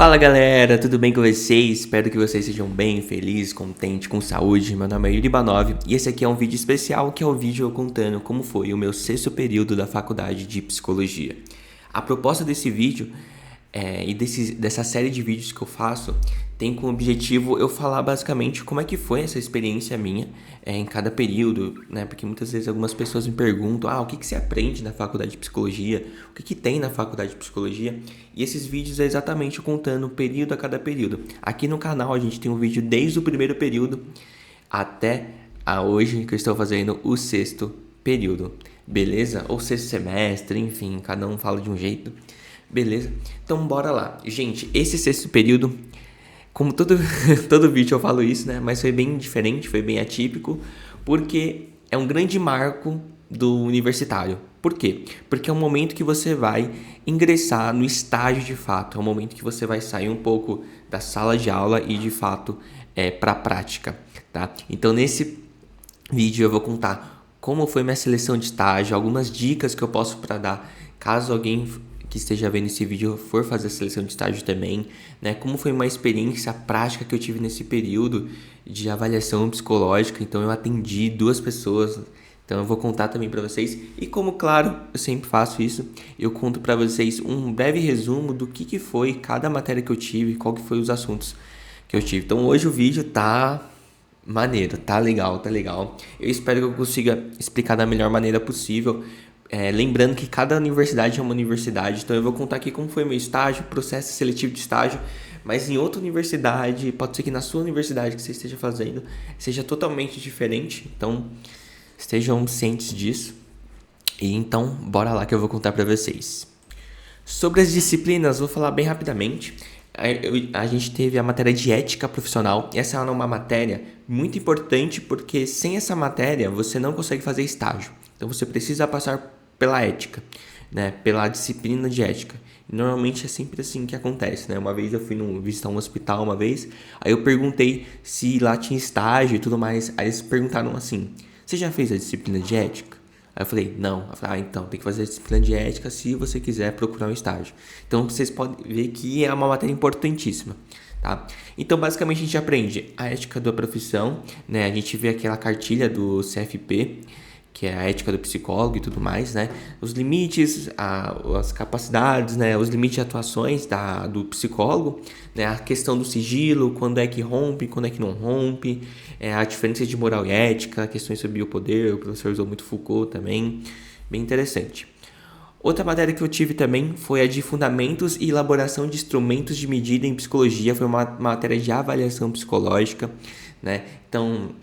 Fala galera, tudo bem com vocês? Espero que vocês sejam bem, felizes, contentes, com saúde. Meu nome é Yuri Banov e esse aqui é um vídeo especial que é o vídeo eu contando como foi o meu sexto período da faculdade de psicologia. A proposta desse vídeo dessa série de vídeos que eu faço tem como objetivo eu falar basicamente como é que foi essa experiência minha em cada período, né? Porque muitas vezes algumas pessoas me perguntam, o que você aprende na faculdade de psicologia? O que tem na faculdade de psicologia? E esses vídeos é exatamente contando período a cada período. Aqui no canal a gente tem um vídeo desde o primeiro período até hoje que eu estou fazendo o sexto período, beleza? Ou sexto semestre, enfim, cada um fala de um jeito. Beleza? Então bora lá. Gente, esse sexto período, como todo vídeo eu falo isso, né? Mas foi bem diferente, foi bem atípico, porque é um grande marco do universitário. Por quê? Porque é um momento que você vai ingressar no estágio de fato. É um momento que você vai sair um pouco da sala de aula e de fato para a prática, tá? Então nesse vídeo eu vou contar como foi minha seleção de estágio, algumas dicas que eu posso para dar caso alguém que esteja vendo esse vídeo for fazer a seleção de estágio também, né? Como foi uma experiência prática que eu tive nesse período de avaliação psicológica. Então eu atendi 2 pessoas, então eu vou contar também para vocês. E como, claro, eu sempre faço isso, eu conto para vocês um breve resumo do que foi cada matéria que eu tive, qual que foi os assuntos que eu tive. Então hoje o vídeo tá maneiro, tá legal. Eu espero que eu consiga explicar da melhor maneira possível. Lembrando que cada universidade é uma universidade, então eu vou contar aqui como foi meu estágio, processo seletivo de estágio, mas em outra universidade, pode ser que na sua universidade que você esteja fazendo, seja totalmente diferente, então estejam cientes disso. E então, bora lá que eu vou contar para vocês. Sobre as disciplinas, vou falar bem rapidamente. A gente teve a matéria de ética profissional. Essa é uma matéria muito importante porque sem essa matéria você não consegue fazer estágio. Então você precisa passar pela ética, né? Pela disciplina de ética. E normalmente é sempre assim que acontece, né? Uma vez eu fui visitar um hospital aí eu perguntei se lá tinha estágio e tudo mais. Aí eles perguntaram assim: você já fez a disciplina de ética? Aí eu falei, não. Eu falei, então, tem que fazer a disciplina de ética se você quiser procurar um estágio. Então, vocês podem ver que é uma matéria importantíssima, tá? Então, basicamente, a gente aprende a ética da profissão, né? A gente vê aquela cartilha do CFP, que é a ética do psicólogo e tudo mais, né? Os limites, as capacidades, né? Os limites de atuações do psicólogo, né? A questão do sigilo, quando é que rompe, quando é que não rompe, a diferença de moral e ética, questões sobre o poder, o professor usou muito Foucault também, bem interessante. Outra matéria que eu tive também foi a de fundamentos e elaboração de instrumentos de medida em psicologia, foi uma matéria de avaliação psicológica, né? Então,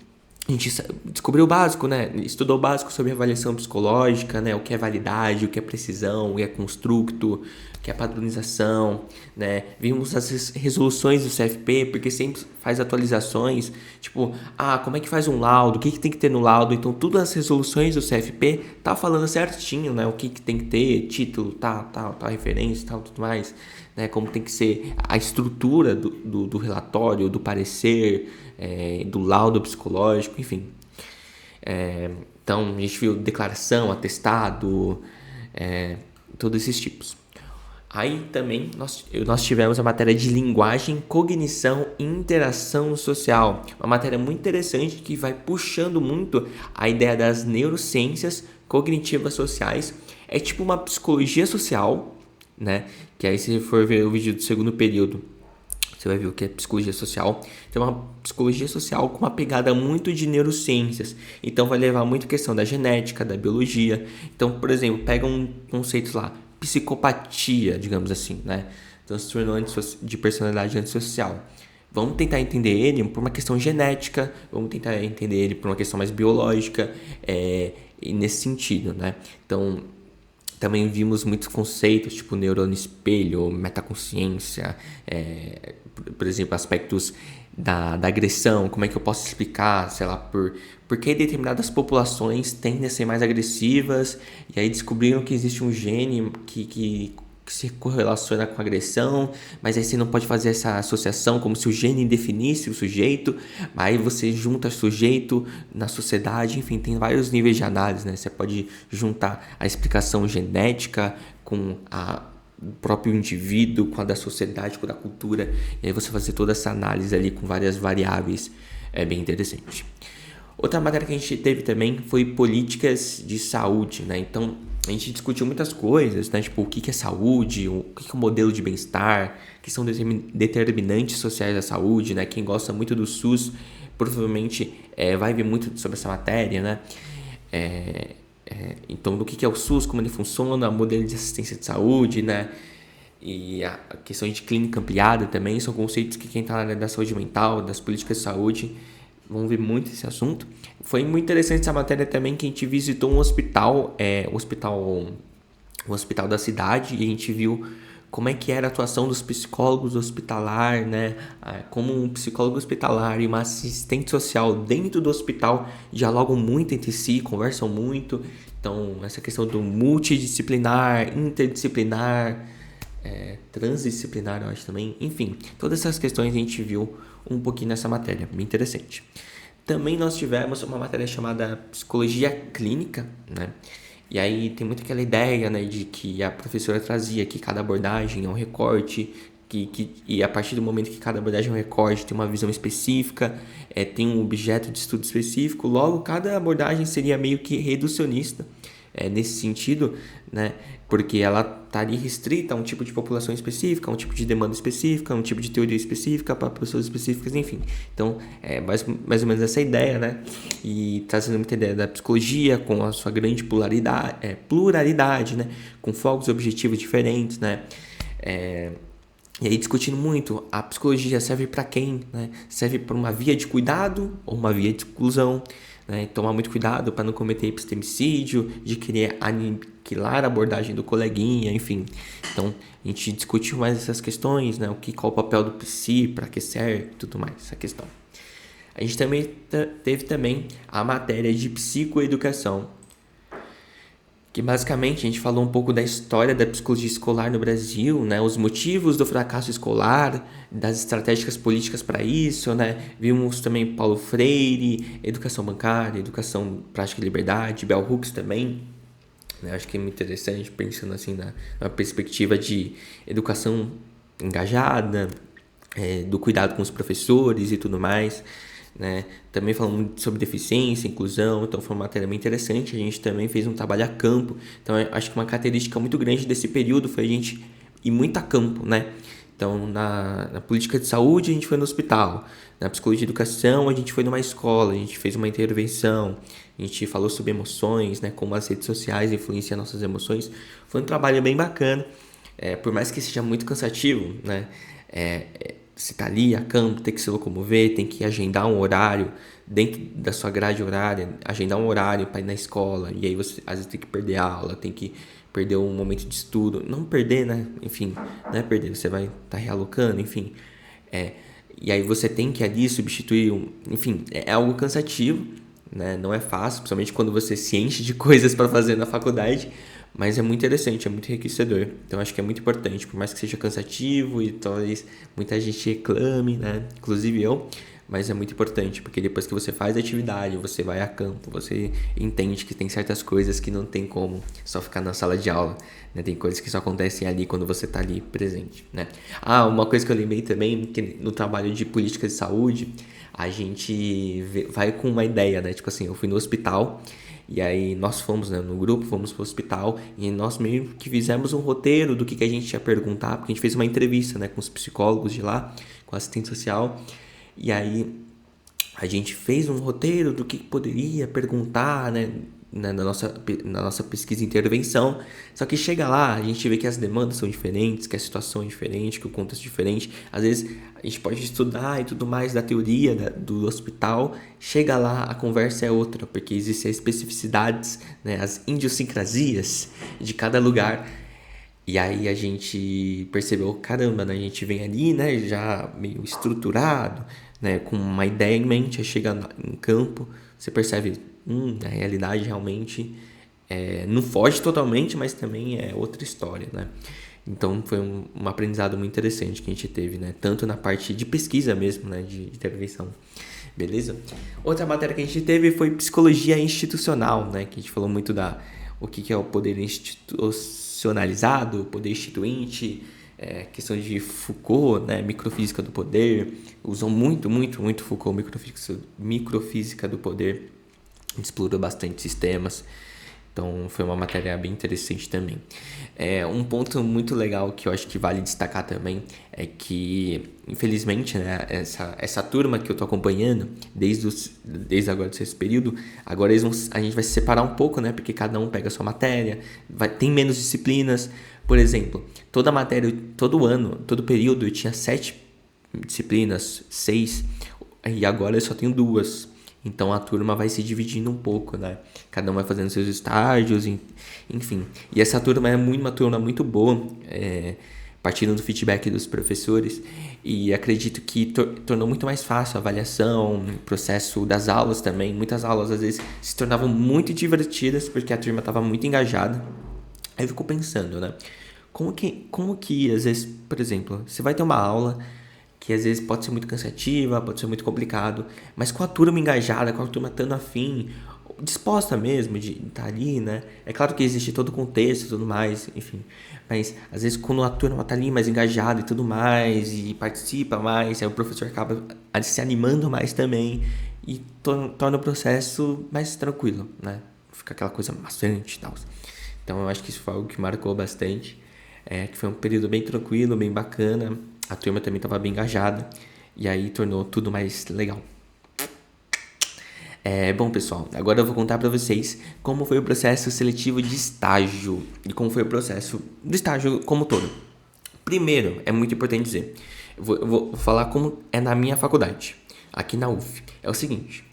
a gente descobriu o básico, né? Estudou o básico sobre avaliação psicológica, né? O que é validade, o que é precisão, o que é construto, o que é padronização, né? Vimos as resoluções do CFP, porque sempre faz atualizações, tipo, como é que faz um laudo, o que tem que ter no laudo. Então, todas as resoluções do CFP tá falando certinho, né? O que tem que ter, título, tal, referência, tal, tudo mais, né? Como tem que ser a estrutura do relatório, do parecer, do laudo psicológico, enfim. Então, a gente viu declaração, atestado, todos esses tipos. Aí também nós tivemos a matéria de linguagem, cognição e interação social. Uma matéria muito interessante que vai puxando muito a ideia das neurociências cognitivas sociais. É tipo uma psicologia social, né? Que aí se você for ver o vídeo do segundo período, você vai ver o que é psicologia social. Então, é uma psicologia social com uma pegada muito de neurociências. Então, vai levar muito a questão da genética, da biologia. Então, por exemplo, pega um conceito lá, psicopatia, digamos assim, né? Transtorno de personalidade antissocial. Vamos tentar entender ele por uma questão genética, vamos tentar entender ele por uma questão mais biológica, e nesse sentido, né? Então, também vimos muitos conceitos, tipo neurônio espelho, metaconsciência, por exemplo, aspectos da agressão, como é que eu posso explicar, sei lá, por que determinadas populações tendem a ser mais agressivas, e aí descobriram que existe um gene que se correlaciona com a agressão, mas aí você não pode fazer essa associação como se o gene definisse o sujeito, mas aí você junta sujeito na sociedade, enfim, tem vários níveis de análise, né? Você pode juntar a explicação genética com a do próprio indivíduo, com a da sociedade, com a da cultura, e aí você fazer toda essa análise ali com várias variáveis é bem interessante. Outra matéria que a gente teve também foi políticas de saúde, né? Então, a gente discutiu muitas coisas, né? Tipo, o que é saúde, o que é o modelo de bem-estar, que são determinantes sociais da saúde, né? Quem gosta muito do SUS provavelmente vai ver muito sobre essa matéria, né? Então, do que é o SUS, como ele funciona, o modelo de assistência de saúde, né? E a questão de clínica ampliada também são conceitos que quem está na área da saúde mental, das políticas de saúde, vão ver muito esse assunto. Foi muito interessante essa matéria também, que a gente visitou um hospital, um hospital da cidade, e a gente viu como é que era a atuação dos psicólogos hospitalar, né? Como um psicólogo hospitalar e uma assistente social dentro do hospital dialogam muito entre si, conversam muito. Então, essa questão do multidisciplinar, interdisciplinar, transdisciplinar, eu acho também. Enfim, todas essas questões a gente viu um pouquinho nessa matéria, bem interessante. Também nós tivemos uma matéria chamada Psicologia Clínica, né? E aí tem muito aquela ideia, né, de que a professora trazia que cada abordagem é um recorte, e a partir do momento que cada abordagem é um recorte, tem uma visão específica, tem um objeto de estudo específico, logo cada abordagem seria meio que reducionista, nesse sentido, né, porque ela estaria restrita a um tipo de população específica, a um tipo de demanda específica, a um tipo de teoria específica para pessoas específicas, enfim. Então, mais ou menos essa ideia, né? E trazendo muita ideia da psicologia com a sua grande pluralidade, né? Com focos e objetivos diferentes, né? E aí discutindo muito, a psicologia serve para quem, né? Serve para uma via de cuidado ou uma via de exclusão, né? Tomar muito cuidado para não cometer epistemicídio, de querer aniquilar a abordagem do coleguinha, enfim. Então, a gente discutiu mais essas questões, né? Qual o papel do psi, para que serve, tudo mais, essa questão. A gente também teve também a matéria de psicoeducação, que basicamente a gente falou um pouco da história da psicologia escolar no Brasil, né? Os motivos do fracasso escolar, das estratégicas políticas para isso, né? Vimos também Paulo Freire, educação bancária, educação prática e liberdade, Bell Hooks também, né? Acho que é muito interessante pensando assim na perspectiva de educação engajada, do cuidado com os professores e tudo mais, né? Também falamos sobre deficiência, inclusão, então foi uma matéria bem interessante. A gente também fez um trabalho a campo, então acho que uma característica muito grande desse período foi a gente ir muito a campo, né? Então na política de saúde a gente foi no hospital, na psicologia de educação a gente foi numa escola, a gente fez uma intervenção, a gente falou sobre emoções, né? Como as redes sociais influenciam nossas emoções. Foi um trabalho bem bacana, por mais que seja muito cansativo, né? Você tá ali a campo, tem que se locomover, tem que agendar um horário dentro da sua grade horária, agendar um horário para ir na escola, e aí você às vezes tem que perder a aula, tem que perder um momento de estudo, não perder, né? Enfim, não é perder, você vai estar realocando, enfim. E aí você tem que ali substituir, enfim, é algo cansativo, né? Não é fácil, principalmente quando você se enche de coisas para fazer na faculdade, mas é muito interessante, é muito enriquecedor. Então acho que é muito importante, por mais que seja cansativo e talvez muita gente reclame, né? Inclusive eu, mas é muito importante, porque depois que você faz a atividade, você vai a campo, você entende que tem certas coisas que não tem como só ficar na sala de aula, né? Tem coisas que só acontecem ali quando você está ali presente, né? Uma coisa que eu lembrei também, que no trabalho de política de saúde, a gente vai com uma ideia, né? Tipo assim, eu fui no hospital, e aí nós fomos, né, no grupo, fomos pro hospital e nós meio que fizemos um roteiro do que a gente ia perguntar, porque a gente fez uma entrevista, né, com os psicólogos de lá, com a assistente social, e aí a gente fez um roteiro do que poderia perguntar, né, na nossa pesquisa e intervenção. Só que chega lá, a gente vê que as demandas são diferentes, que a situação é diferente, que o contexto é diferente. Às vezes a gente pode estudar e tudo mais da teoria do hospital, chega lá, a conversa é outra, porque existem as especificidades, né, as idiosincrasias de cada lugar. E aí a gente percebeu, caramba, né, a gente vem ali, né, já meio estruturado, né, com uma ideia em mente, aí chega em campo, você percebe, a realidade realmente não foge totalmente, mas também é outra história, né? Então foi um aprendizado muito interessante que a gente teve, né? Tanto na parte de pesquisa mesmo, né? De intervenção. Beleza? Outra matéria que a gente teve foi psicologia institucional, né? Que a gente falou muito o que é o poder institucionalizado, poder instituinte, questão de Foucault, né, microfísica do poder, usam muito Foucault, microfísica do poder, explorou bastante sistemas, então foi uma matéria bem interessante também. Um ponto muito legal que eu acho que vale destacar também é que, infelizmente, né, essa turma que eu tô acompanhando, desde agora do sexto período, agora a gente vai se separar um pouco, né, porque cada um pega a sua matéria, tem menos disciplinas. Por exemplo, toda matéria, todo ano, todo período eu tinha 7 disciplinas, 6, e agora eu só tenho 2. Então a turma vai se dividindo um pouco, né? Cada um vai fazendo seus estágios, enfim. E essa turma é uma turma muito boa, partindo do feedback dos professores. E acredito que tornou muito mais fácil a avaliação, o processo das aulas também. Muitas aulas às vezes se tornavam muito divertidas porque a turma estava muito engajada. Aí eu fico pensando, né? Como que às vezes, por exemplo, você vai ter uma aula que às vezes pode ser muito cansativa, pode ser muito complicado, mas com a turma engajada, com a turma estando afim, disposta mesmo de estar ali, né? É claro que existe todo o contexto e tudo mais, enfim, mas às vezes quando a turma está ali mais engajada e tudo mais, e participa mais, aí o professor acaba se animando mais também e torna o processo mais tranquilo, né? Fica aquela coisa maçante e tal. Então eu acho que isso foi algo que marcou bastante, que foi um período bem tranquilo, bem bacana. A turma também estava bem engajada e aí tornou tudo mais legal. Bom, pessoal, agora eu vou contar para vocês como foi o processo seletivo de estágio e como foi o processo do estágio como todo. Primeiro, é muito importante dizer, eu vou falar como é na minha faculdade, aqui na UF. É o seguinte,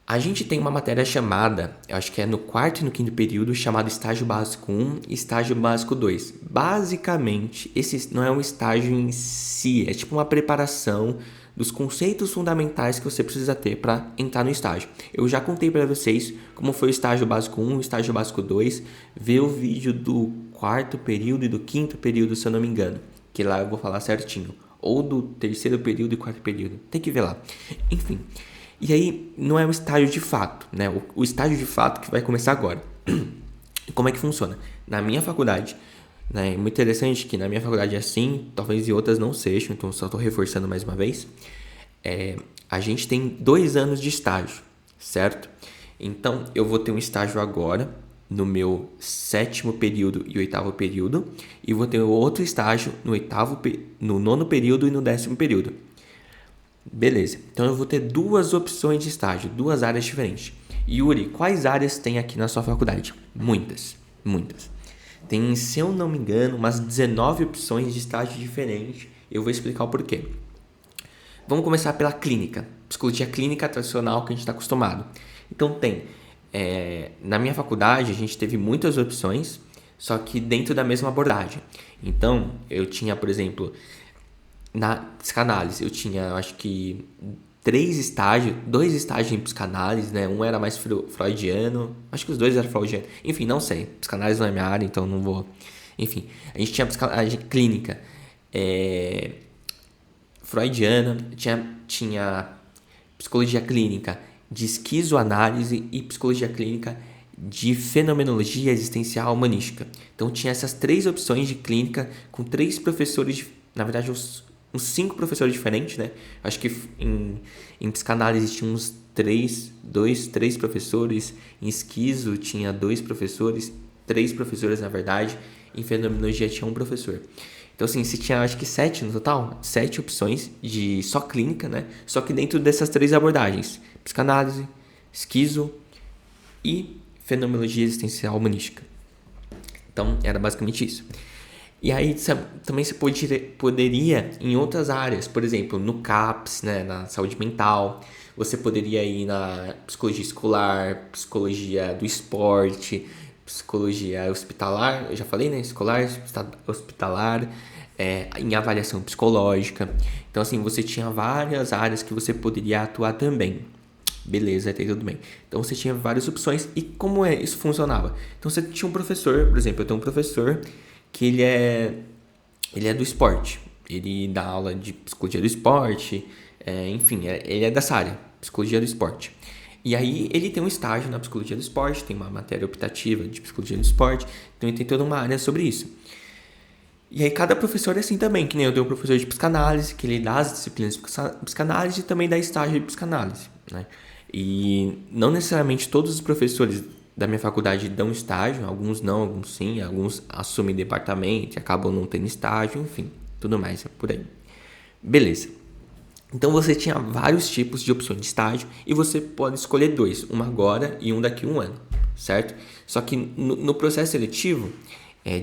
a gente tem uma matéria chamada, eu acho que é no 4º e no 5º período, chamado estágio básico 1 e estágio básico 2. Basicamente, esse não é um estágio em si, é tipo uma preparação dos conceitos fundamentais que você precisa ter para entrar no estágio. Eu já contei para vocês como foi o estágio básico 1 e o estágio básico 2. Vê o vídeo do 4º período e do 5º período, se eu não me engano, que lá eu vou falar certinho. Ou do 3º período e 4º período. Tem que ver lá. Enfim. E aí, não é um estágio de fato, né? O estágio de fato que vai começar agora. Como é que funciona? Na minha faculdade, né? É muito interessante que na minha faculdade é assim, talvez em outras não sejam, então só estou reforçando mais uma vez. A gente tem 2 anos de estágio, certo? Então, eu vou ter um estágio agora, no meu 7º período e 8º período, e vou ter outro estágio no 9º período e no 10º período. Beleza, então eu vou ter 2 opções de estágio, 2 áreas diferentes. Yuri, quais áreas tem aqui na sua faculdade? Muitas. Tem, se eu não me engano, umas 19 opções de estágio diferentes. Eu vou explicar o porquê. Vamos começar pela clínica, psicologia clínica tradicional que a gente está acostumado. Então na minha faculdade a gente teve muitas opções, só que dentro da mesma abordagem. Então eu tinha, por exemplo, na psicanálise, eu tinha, acho que 2 estágios em psicanálise, né? Um era mais freudiano, acho que os 2 eram freudianos. Enfim, não sei. Psicanálise não é minha área, então não vou. Enfim, a gente tinha psicanálise clínica freudiana, tinha psicologia clínica de esquizoanálise e psicologia clínica de fenomenologia existencial humanística. Então tinha essas 3 opções de clínica com 3 professores, na verdade uns 5 professores diferentes, né? Acho que em psicanálise tinha uns 3 professores, em esquizo tinha 2 professores, 3 professores na verdade, em fenomenologia tinha 1 professor. Então assim, se tinha acho que 7 no total, 7 opções de só clínica, né? Só que dentro dessas 3 abordagens, psicanálise, esquizo e fenomenologia existencial humanística. Então era basicamente isso. E aí também você poderia em outras áreas, por exemplo, no CAPS, né, na saúde mental, você poderia ir na psicologia escolar, psicologia do esporte, psicologia hospitalar, eu já falei, né, escolar, hospitalar, em avaliação psicológica. Então, assim, você tinha várias áreas que você poderia atuar também. Beleza, até tudo bem. Então, você tinha várias opções. E como isso funcionava? Então, você tinha um professor, por exemplo, eu tenho um professor que ele é do esporte. Ele dá aula de psicologia do esporte, enfim, ele é dessa área, psicologia do esporte. E aí ele tem um estágio na psicologia do esporte, tem uma matéria optativa de psicologia do esporte, então ele tem toda uma área sobre isso. E aí cada professor é assim também, que nem eu tenho um professor de psicanálise, que ele dá as disciplinas de psicanálise e também dá estágio de psicanálise, né? E não necessariamente todos os professores da minha faculdade dão estágio, alguns não, alguns sim, alguns assumem departamento e acabam não tendo estágio, enfim, tudo mais, é por aí. Beleza. Então você tinha vários tipos de opções de estágio e você pode escolher 2, um agora e um daqui a 1 ano, certo? Só que no processo seletivo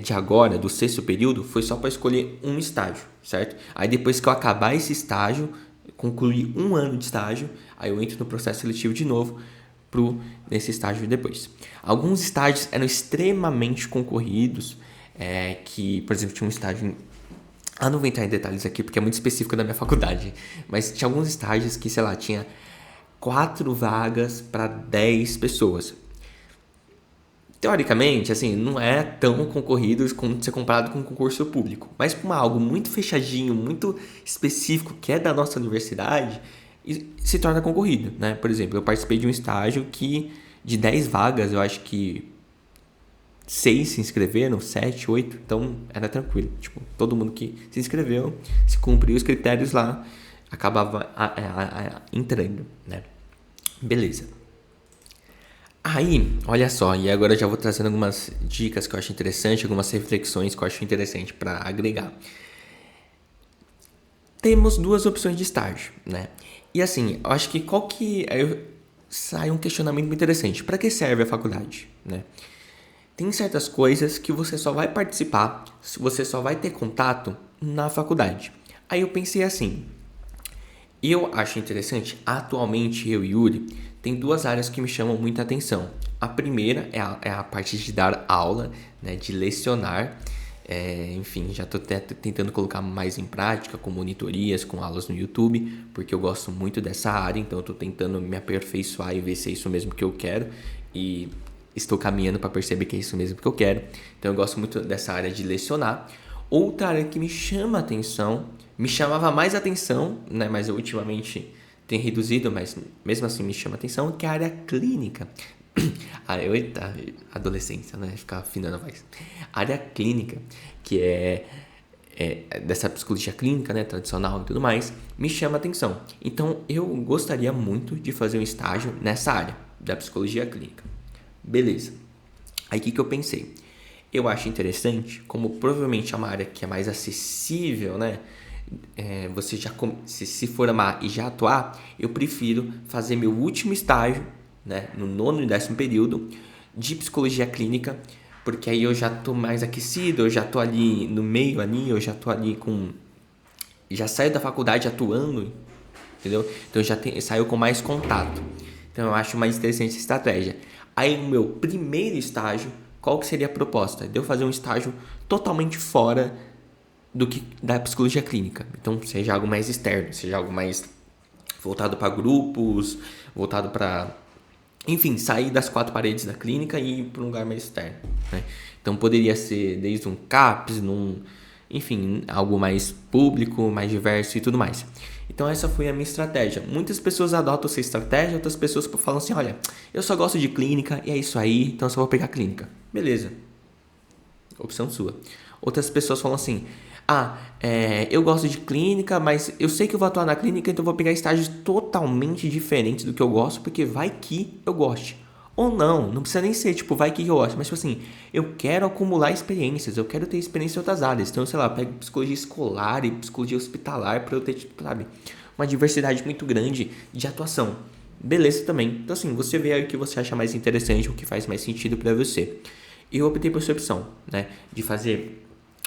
de agora, do 6º período, foi só para escolher um estágio, certo? Aí depois que eu acabar esse estágio, concluir 1 ano de estágio, aí eu entro no processo seletivo de novo nesse estágio depois. Alguns estágios eram extremamente concorridos, que, por exemplo, tinha um estágio... não vou entrar em detalhes aqui porque é muito específico da minha faculdade, mas tinha alguns estágios que, sei lá, tinha 4 vagas para 10 pessoas. Teoricamente, assim, não é tão concorrido como ser comparado com um concurso público, mas para algo muito fechadinho, muito específico, que é da nossa universidade, se torna concorrido, né? Por exemplo, eu participei de um estágio que, de 10 vagas, eu acho que 6 se inscreveram, 7, 8, então era tranquilo. Tipo, todo mundo que se inscreveu, se cumpriu os critérios lá, acabava entrando, né? Beleza. Aí, olha só, e agora eu já vou trazendo algumas dicas que eu acho interessante, algumas reflexões que eu acho interessante para agregar. Temos 2 opções de estágio, né? E assim, eu acho que aí sai um questionamento muito interessante. Para que serve a faculdade, né? Tem certas coisas que você só vai participar, se você só vai ter contato na faculdade. Aí eu pensei assim, eu acho interessante, atualmente eu e Yuri, tem 2 áreas que me chamam muita atenção. A primeira é a parte de dar aula, né, de lecionar. Enfim, já estou tentando colocar mais em prática com monitorias, com aulas no YouTube, porque eu gosto muito dessa área, então eu estou tentando me aperfeiçoar e ver se é isso mesmo que eu quero. E estou caminhando para perceber que é isso mesmo que eu quero. Então eu gosto muito dessa área de lecionar. Outra área que me chama atenção, me chamava mais atenção, né, mas eu ultimamente tenho reduzido, mas mesmo assim me chama atenção, que é a área clínica. Eita, adolescência, né? Ficar afinando a voz. A área clínica, que é dessa psicologia clínica, né, tradicional e tudo mais, me chama atenção. Então eu gostaria muito de fazer um estágio nessa área da psicologia clínica. Beleza. Aí o que eu pensei? Eu acho interessante, como provavelmente é uma área que é mais acessível, né? Você já se formar e já atuar, eu prefiro fazer meu último estágio, né, no 9º e 10º período de psicologia clínica, porque aí eu já tô mais aquecido, eu já tô ali no meio ali, eu já tô ali já saio da faculdade atuando, entendeu? Então eu saio com mais contato. Então eu acho mais interessante essa estratégia. Aí no meu primeiro estágio, qual que seria a proposta? De eu fazer um estágio totalmente fora da psicologia clínica. Então seja algo mais externo, seja algo mais voltado para grupos, voltado para, enfim, sair das 4 paredes da clínica e ir para um lugar mais externo, né? Então poderia ser desde um CAPS, enfim, algo mais público, mais diverso e tudo mais. Então essa foi a minha estratégia. Muitas pessoas adotam essa estratégia, outras pessoas falam assim, olha, eu só gosto de clínica e é isso aí, então eu só vou pegar clínica. Beleza, opção sua. Outras pessoas falam assim, eu gosto de clínica, mas eu sei que eu vou atuar na clínica, então eu vou pegar estágios totalmente diferentes do que eu gosto, porque vai que eu goste. Ou não precisa nem ser, tipo, vai que eu gosto, mas tipo assim, eu quero acumular experiências, eu quero ter experiência em outras áreas. Então, sei lá, eu pego psicologia escolar e psicologia hospitalar pra eu ter, tipo, sabe, uma diversidade muito grande de atuação. Beleza também. Então, assim, você vê aí o que você acha mais interessante, o que faz mais sentido pra você. Eu optei por essa opção, né, de fazer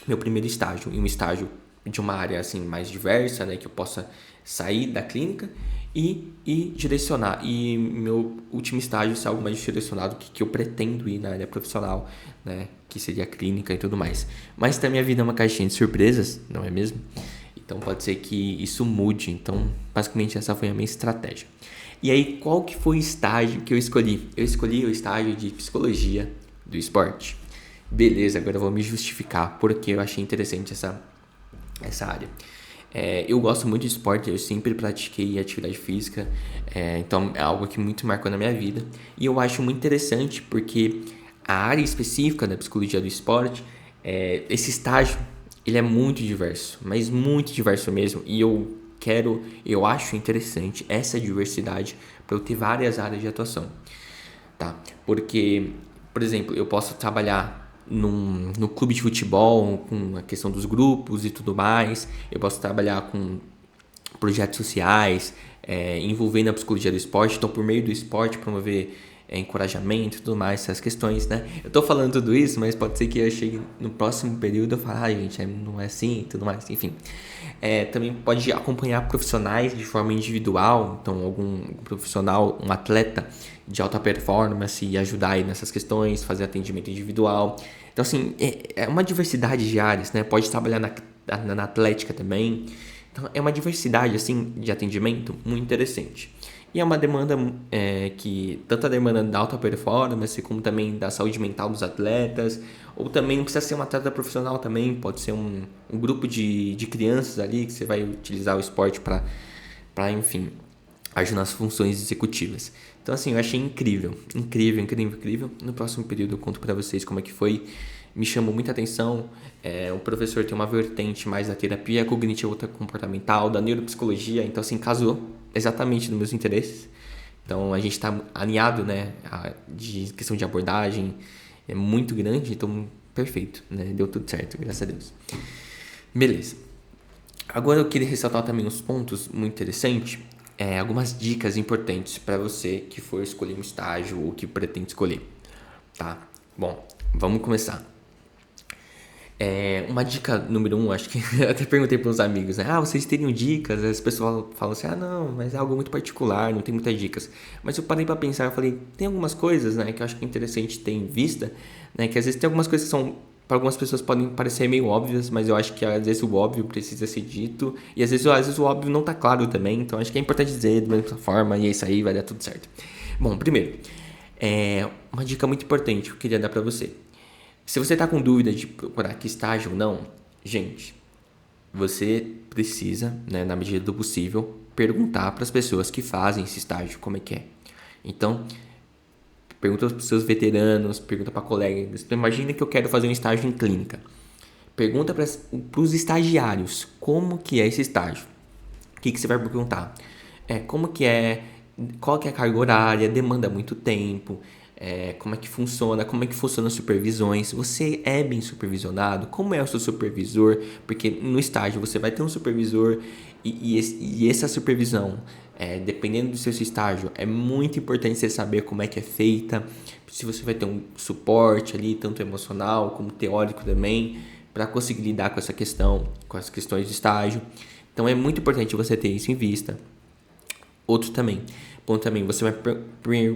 meu primeiro estágio em um estágio de uma área assim mais diversa, né, que eu possa sair da clínica e direcionar. E meu último estágio ser algo mais direcionado que eu pretendo ir na área profissional, né, que seria a clínica e tudo mais. Mas também a vida é uma caixinha de surpresas, não é mesmo? Então pode ser que isso mude. Então basicamente essa foi a minha estratégia. E aí qual que foi o estágio que eu escolhi? Eu escolhi o estágio de psicologia do esporte. Beleza, agora eu vou me justificar porque eu achei interessante essa área. Eu gosto muito de esporte, eu sempre pratiquei atividade física, então é algo que muito marcou na minha vida. E eu acho muito interessante porque a área específica da psicologia do esporte, esse estágio, ele é muito diverso, mas muito diverso mesmo. E eu acho interessante essa diversidade para eu ter várias áreas de atuação, tá? Porque, por exemplo, eu posso trabalhar no clube de futebol, com a questão dos grupos e tudo mais. Eu posso trabalhar com projetos sociais, envolvendo a psicologia do esporte. Então, por meio do esporte, promover encorajamento e tudo mais, essas questões, né? Eu tô falando tudo isso, mas pode ser que eu chegue no próximo período e eu fale, gente, não é assim e tudo mais, enfim. Também pode acompanhar profissionais de forma individual, então algum profissional, um atleta de alta performance e ajudar aí nessas questões, fazer atendimento individual. Então, assim, é uma diversidade de áreas, né? Pode trabalhar na atlética também. Então, é uma diversidade, assim, de atendimento muito interessante. E é uma demanda que, tanto a demanda da alta performance, como também da saúde mental dos atletas, ou também não precisa ser um atleta profissional também, pode ser um grupo de crianças ali que você vai utilizar o esporte para, enfim, agir nas funções executivas. Então, assim, eu achei incrível, incrível, incrível, incrível. No próximo período eu conto para vocês como é que foi. Me chamou muita atenção. O professor tem uma vertente mais da terapia cognitiva comportamental, da neuropsicologia. Então, assim, casou exatamente nos meus interesses. Então, a gente está alinhado, né? De questão de abordagem é muito grande. Então, perfeito, né? Deu tudo certo, graças a Deus. Beleza. Agora eu queria ressaltar também uns pontos muito interessantes. Algumas dicas importantes para você que for escolher um estágio ou que pretende escolher, tá? Bom, vamos começar. Uma dica número 1, acho que eu até perguntei para uns amigos, né? Vocês teriam dicas? As pessoas falam assim, não, mas é algo muito particular, não tem muitas dicas. Mas eu parei para pensar, eu falei, tem algumas coisas, né, que eu acho que é interessante ter em vista, né, que às vezes tem algumas coisas que são, para algumas pessoas podem parecer meio óbvias, mas eu acho que às vezes o óbvio precisa ser dito, e às vezes o óbvio não tá claro também, então acho que é importante dizer da mesma forma, e é isso aí, vai dar tudo certo. Bom, primeiro, uma dica muito importante que eu queria dar para você. Se você está com dúvida de procurar que estágio ou não, gente, você precisa, né, na medida do possível, perguntar para as pessoas que fazem esse estágio como é que é. Então, pergunta para os seus veteranos, pergunta para colegas. Imagina que eu quero fazer um estágio em clínica. Pergunta para os estagiários como que é esse estágio. O que você vai perguntar? Como que é, qual que é a carga horária, demanda muito tempo, como é que funciona as supervisões, você é bem supervisionado, como é o seu supervisor, porque no estágio você vai ter um supervisor e essa supervisão, dependendo do seu estágio, é muito importante você saber como é que é feita, se você vai ter um suporte ali, tanto emocional como teórico também, para conseguir lidar com essa questão, com as questões de estágio. Então é muito importante você ter isso em vista. Outro ponto também, você vai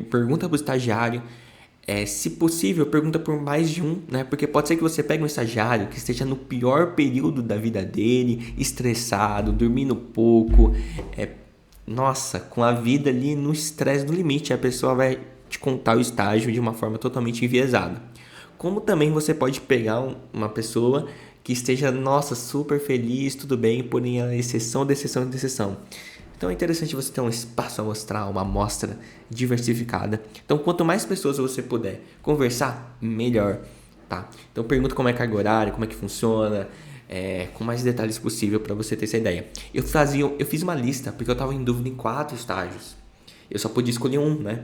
pergunta para o estagiário, se possível, pergunta por mais de um, né? Porque pode ser que você pegue um estagiário que esteja no pior período da vida dele, estressado, dormindo pouco, com a vida ali no estresse do limite, a pessoa vai te contar o estágio de uma forma totalmente enviesada. Como também você pode pegar uma pessoa que esteja, super feliz, tudo bem, porém a exceção da exceção da exceção. Então é interessante você ter um espaço amostral, uma amostra diversificada. Então quanto mais pessoas você puder conversar, melhor, tá? Então pergunta como é a carga horária, como é que funciona, com mais detalhes possível para você ter essa ideia. Eu fiz uma lista porque eu estava em dúvida em 4 estágios. Eu só podia escolher um, né?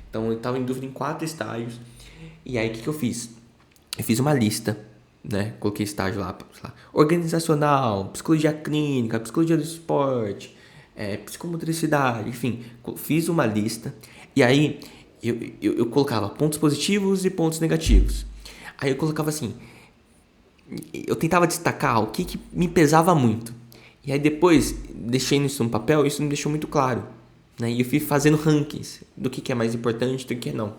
Então eu estava em dúvida em 4 estágios. E aí o que eu fiz? Eu fiz uma lista, né? Coloquei estágio lá, organizacional, psicologia clínica, psicologia do esporte, psicomotricidade, enfim, fiz uma lista e aí eu colocava pontos positivos e pontos negativos. Aí eu colocava assim, eu tentava destacar o que me pesava muito. E aí depois deixei isso no papel, isso me deixou muito claro, né? E eu fui fazendo rankings do que é mais importante, do que não.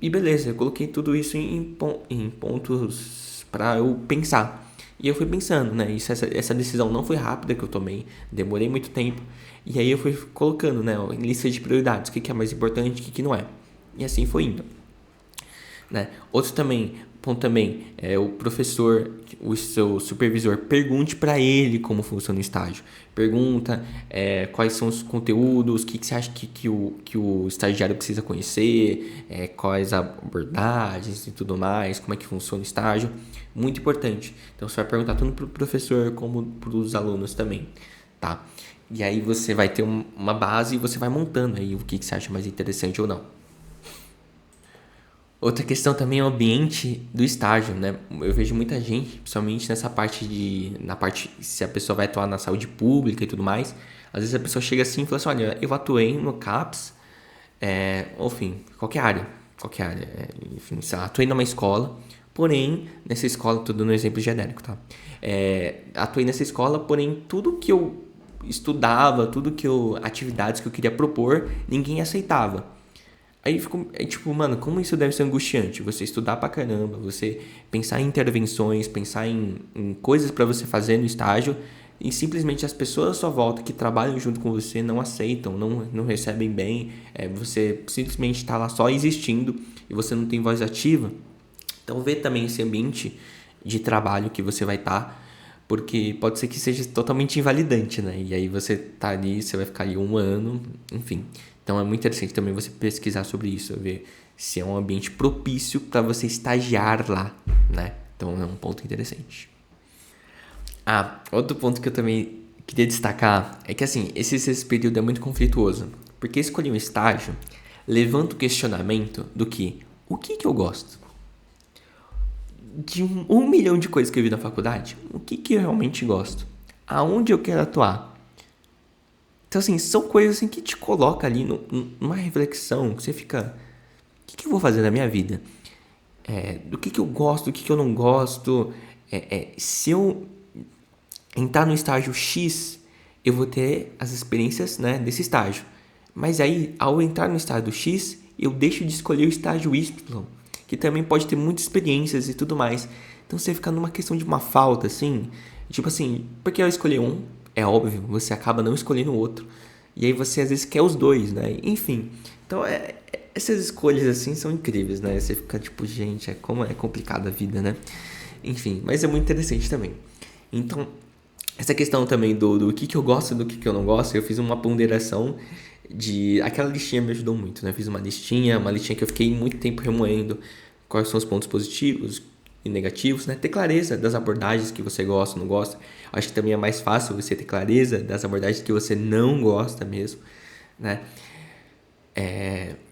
E beleza, eu coloquei tudo isso em pontos para eu pensar. E eu fui pensando, né? Essa decisão não foi rápida que eu tomei, demorei muito tempo. E aí eu fui colocando, né, em lista de prioridades, o que é mais importante, o que não é. E assim foi indo, né? Outro também, ponto também é o professor, o seu supervisor, pergunte para ele como funciona o estágio. Pergunta quais são os conteúdos, o que você acha que o estagiário precisa conhecer, quais abordagens e tudo mais, como é que funciona o estágio. Muito importante. Então você vai perguntar tanto para o professor como para os alunos também, tá? E aí você vai ter uma base e você vai montando aí o que você acha mais interessante ou não. Outra questão também é o ambiente do estágio, né? Eu vejo muita gente, principalmente na parte se a pessoa vai atuar na saúde pública e tudo mais. Às vezes a pessoa chega assim e fala assim, olha, eu atuei no CAPS, ou enfim, qualquer área, enfim, sei lá, atuei numa escola, porém, nessa escola, tudo no exemplo genérico, tá? Atuei nessa escola, porém, tudo que eu estudava, atividades que eu queria propor, ninguém aceitava. Aí ficou, tipo, mano, como isso deve ser angustiante? Você estudar pra caramba, você pensar em intervenções, pensar em coisas pra você fazer no estágio e simplesmente as pessoas à sua volta que trabalham junto com você não aceitam, não recebem bem, você simplesmente tá lá só existindo e você não tem voz ativa. Então vê também esse ambiente de trabalho que você vai estar, porque pode ser que seja totalmente invalidante, né? E aí você tá ali, você vai ficar ali um ano, enfim. Então é muito interessante também você pesquisar sobre isso, ver se é um ambiente propício para você estagiar lá, né? Então é um ponto interessante. Outro ponto que eu também queria destacar é que assim, esse período é muito conflituoso, porque escolher um estágio levanta o questionamento do que o que eu gosto? De um milhão de coisas que eu vi na faculdade, o que eu realmente gosto? Aonde eu quero atuar? Então, assim, são coisas assim, que te coloca ali numa reflexão, que você fica, o que eu vou fazer na minha vida? Do que eu gosto, do que eu não gosto? Se eu entrar no estágio X, eu vou ter as experiências, né, desse estágio. Mas aí, ao entrar no estágio X, eu deixo de escolher o estágio Y, que também pode ter muitas experiências e tudo mais. Então você fica numa questão de uma falta, assim, tipo assim, porque eu escolhi um, é óbvio, você acaba não escolhendo o outro. E aí você às vezes quer os dois, né? Enfim, então essas escolhas assim são incríveis, né? Você fica tipo, gente, como é complicada a vida, né? Enfim, mas é muito interessante também. Então, essa questão também do que eu gosto e do que eu não gosto, eu fiz uma ponderação de... Aquela listinha me ajudou muito, né? Eu fiz uma listinha que eu fiquei muito tempo remoendo quais são os pontos positivos e negativos, né? Ter clareza das abordagens que você gosta, não gosta. Acho que também é mais fácil você ter clareza das abordagens que você não gosta mesmo, né?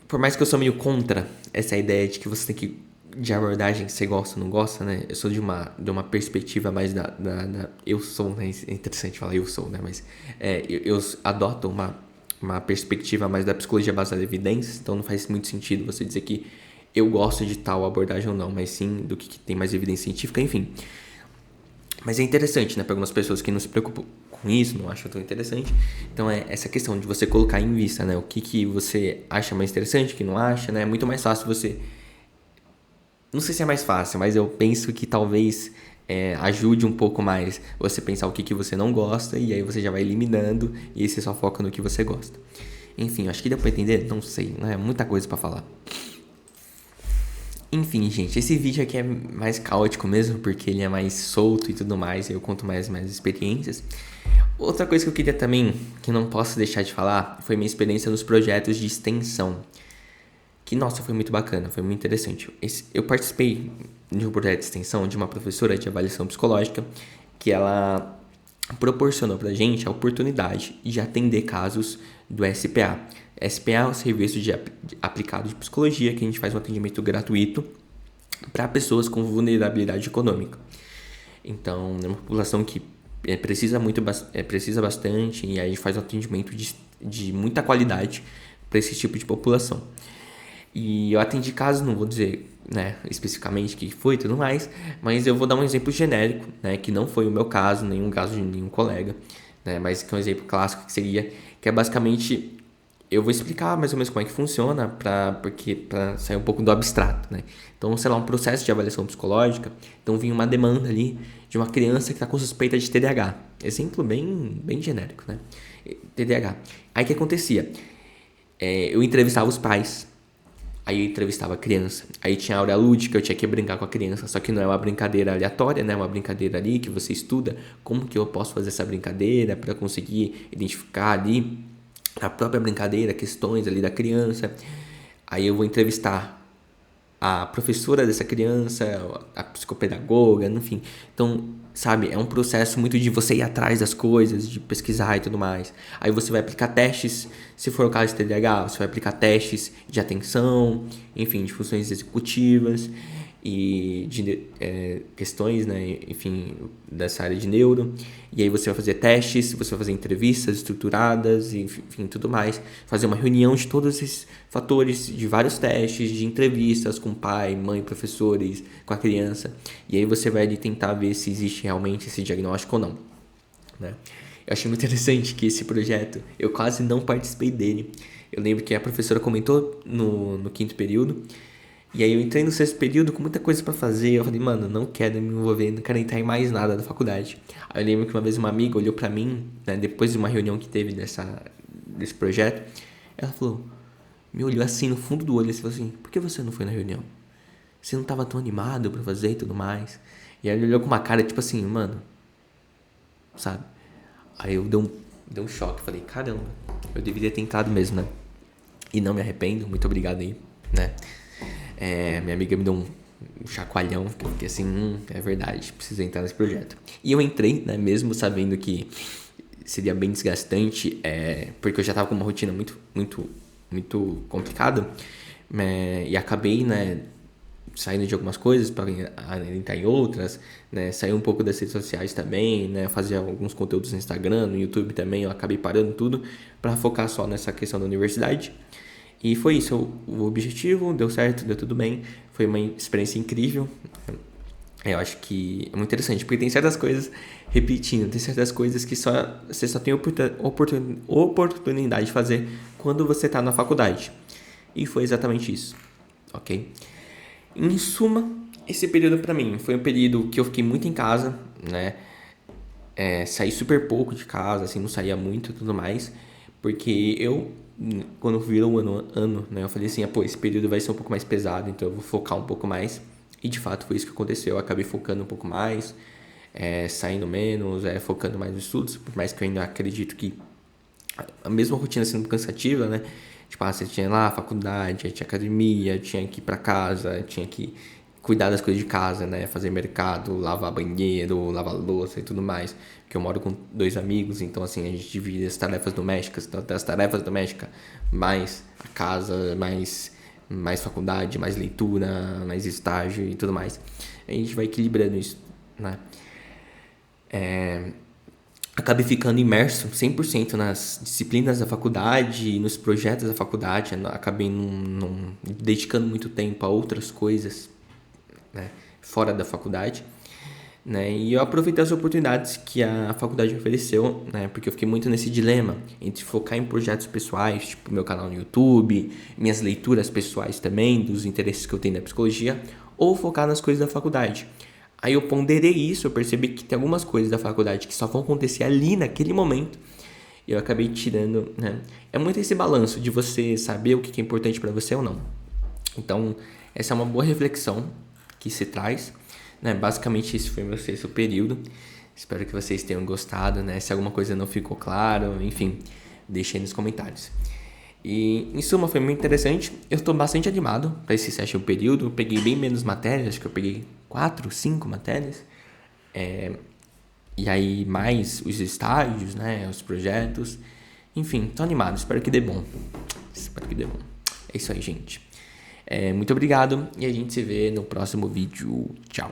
Por mais que eu sou meio contra essa ideia de que você tem que de abordagem que você gosta ou não gosta, né? Eu sou de uma perspectiva mais eu sou, né? É interessante falar eu sou, né? Mas eu adoto uma perspectiva mais da psicologia baseada em evidências, então não faz muito sentido você dizer que eu gosto de tal abordagem ou não, mas sim do que tem mais evidência científica, enfim. Mas é interessante, né? Para algumas pessoas que não se preocupam com isso, não acham tão interessante. Então é essa questão de você colocar em vista, né? O que você acha mais interessante, o que não acha, né? É muito mais fácil você... Não sei se é mais fácil, mas eu penso que talvez ajude um pouco mais você pensar o que você não gosta e aí você já vai eliminando e aí você só foca no que você gosta. Enfim, acho que deu pra entender? Não sei, né? Muita coisa pra falar. Enfim, gente, esse vídeo aqui é mais caótico mesmo, porque ele é mais solto e tudo mais, e eu conto mais experiências. Outra coisa que eu queria também, que não posso deixar de falar, foi minha experiência nos projetos de extensão. Que, nossa, foi muito bacana, foi muito interessante. Eu participei de um projeto de extensão de uma professora de avaliação psicológica, que ela proporcionou pra gente a oportunidade de atender casos do SPA. SPA é o Serviço de Aplicado de Psicologia, que a gente faz um atendimento gratuito para pessoas com vulnerabilidade econômica. Então, é uma população que precisa bastante e aí a gente faz um atendimento de muita qualidade para esse tipo de população. E eu atendi casos, não vou dizer, né, especificamente o que foi e tudo mais, mas eu vou dar um exemplo genérico, né, que não foi o meu caso, nenhum caso de nenhum colega, né, mas que é um exemplo clássico que é basicamente, eu vou explicar mais ou menos como é que funciona para sair um pouco do abstrato, né. Então, sei lá, um processo de avaliação psicológica, então vinha uma demanda ali de uma criança que está com suspeita de TDAH, exemplo bem genérico, né, TDAH. Aí o que acontecia? Eu entrevistava os pais. Aí eu entrevistava a criança. Aí tinha a hora lúdica, eu tinha que brincar com a criança. Só que não é uma brincadeira aleatória, né? É uma brincadeira ali que você estuda. Como que eu posso fazer essa brincadeira para conseguir identificar ali na própria brincadeira questões ali da criança. Aí eu vou entrevistar a professora dessa criança, a psicopedagoga, enfim. Então, sabe, é um processo muito de você ir atrás das coisas, de pesquisar e tudo mais. Aí você vai aplicar testes, se for o caso de TDAH, você vai aplicar testes de atenção, enfim, de funções executivas e de questões, né, enfim, dessa área de neuro. E aí você vai fazer testes, você vai fazer entrevistas estruturadas, enfim, tudo mais. Fazer uma reunião de todos esses fatores, de vários testes, de entrevistas com pai, mãe, professores, com a criança. E aí você vai ali tentar ver se existe realmente esse diagnóstico ou não, né? Eu achei muito interessante que esse projeto, eu quase não participei dele. Eu lembro que a professora comentou no quinto período. E aí eu entrei no sexto período com muita coisa pra fazer. Eu falei, mano, não quero me envolver, não quero entrar em mais nada da faculdade. Aí eu lembro que uma vez uma amiga olhou pra mim, né, depois de uma reunião que teve desse projeto. Ela falou, me olhou assim no fundo do olho e falou assim, por que você não foi na reunião? Você não tava tão animado pra fazer e tudo mais. E aí ele olhou com uma cara tipo assim, mano, sabe? Aí eu dei um choque, falei, caramba, eu deveria ter entrado mesmo, né? E não me arrependo, muito obrigado aí, né? Minha amiga me deu um chacoalhão, que eu fiquei assim, é verdade, preciso entrar nesse projeto. E eu entrei, né, mesmo sabendo que seria bem desgastante, porque eu já tava com uma rotina muito complicada, e acabei, né, saindo de algumas coisas para entrar em outras, né, sair um pouco das redes sociais também, né, fazer alguns conteúdos no Instagram, no YouTube também, eu acabei parando tudo para focar só nessa questão da universidade. E foi isso, o objetivo, deu certo, deu tudo bem, foi uma experiência incrível. Eu acho que é muito interessante, porque tem certas coisas, repetindo, tem certas coisas que você só tem oportunidade de fazer quando você está na faculdade. E foi exatamente isso, ok? Em suma, esse período pra mim foi um período que eu fiquei muito em casa, né? Saí super pouco de casa, assim, não saía muito e tudo mais, porque quando virou um ano, né, eu falei assim, pô, esse período vai ser um pouco mais pesado, então eu vou focar um pouco mais, e de fato foi isso que aconteceu, eu acabei focando um pouco mais, saindo menos, focando mais nos estudos, por mais que eu ainda acredito que a mesma rotina sendo cansativa, né, tipo, você tinha lá a faculdade, tinha academia, tinha que ir pra casa, tinha que cuidar das coisas de casa, né? Fazer mercado, lavar banheiro, lavar louça e tudo mais. Porque eu moro com 2 amigos, então assim, a gente divide as tarefas domésticas. Então, as tarefas domésticas, mais a casa, mais faculdade, mais leitura, mais estágio e tudo mais. A gente vai equilibrando isso, né? Acabei ficando imerso 100% nas disciplinas da faculdade, nos projetos da faculdade. Acabei não dedicando muito tempo a outras coisas, né, fora da faculdade, né, e eu aproveitei as oportunidades que a faculdade me ofereceu, né, porque eu fiquei muito nesse dilema entre focar em projetos pessoais, tipo meu canal no YouTube, minhas leituras pessoais também, dos interesses que eu tenho na psicologia, ou focar nas coisas da faculdade. Aí eu ponderei isso, eu percebi que tem algumas coisas da faculdade que só vão acontecer ali naquele momento, e eu acabei tirando, né, é muito esse balanço de você saber o que é importante para você ou não. Então, essa é uma boa reflexão que se traz, né? Basicamente esse foi meu sexto período. Espero que vocês tenham gostado, né? Se alguma coisa não ficou claro, enfim, deixem aí nos comentários. E em suma foi muito interessante. Eu estou bastante animado para esse sétimo período. Eu peguei bem menos matérias, acho que eu peguei 4, 5 matérias. E aí mais os estágios, né? Os projetos. Enfim, estou animado. Espero que dê bom. É isso aí, gente. Muito obrigado e a gente se vê no próximo vídeo. Tchau!